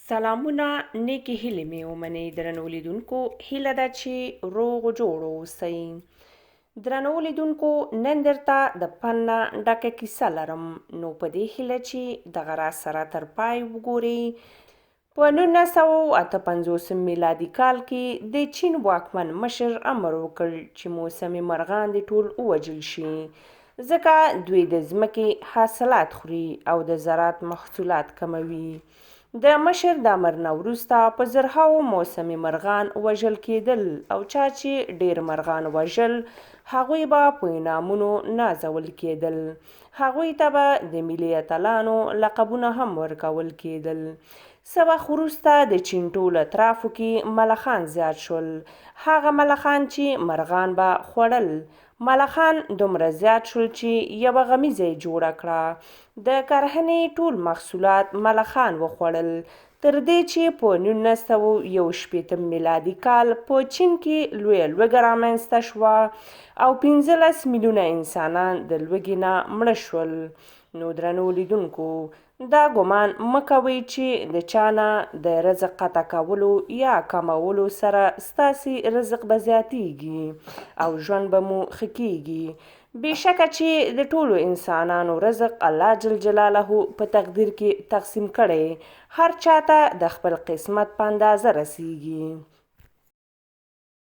سلامونه نیکې هیلې مې ومنئ درنو لیدونکو. هیله ده چې روغ جوړ اوسئ. درنو لیدونکو، نن درته د فن نه ډکه کیسه لرم، نو په دې هیله چې دغه راز سره تر پای وګورئ. په 1958 میلادي کال کې د چین واکمن مشر امر وکړ چې موسمي مرغان دې ټول ووژل شي، ځکه دوی د ځمکې حاصلات خوري او د زراعت محصولات کموي. د مشر د امر نه وروسته په زرهاوو موسمي مرغان وژل کېدل، او چا چې ډیر مرغان وژل هغوی به په انعامونو نازول کېدل. هغوی ته به د ملي اتلانو لقبونه هم ورکول کېدل. څه وخت وروسته د چین ټول اطرافو کې ملخان زیات شول، هغه ملخان چې مرغان به خوړل. ملخان دومره زیات شول چې یوه غمیزه یې جوړه کړه. د کرهنې ټول محصولات ملخان وخوړل، تر دې چې په 1961 میلادي کال په چین کې لویه لوږه رامنځته شوه او 15 میلیونه انسانان د لوږې نه مړه شول. نو درنو لیدونکو، دا ګمان مه کوئ چې د چا نه د رزق قطع کولو یا کمولو سره ستاسې رزق به زیاتیږي او ژوند به مو ښه کیږي. بېشکه چې د ټولو انسانانو رزق الله جل جلاله په تقدیر کې تقسیم کړی، هر چاته د خپل قسمت په اندازه رسیږي.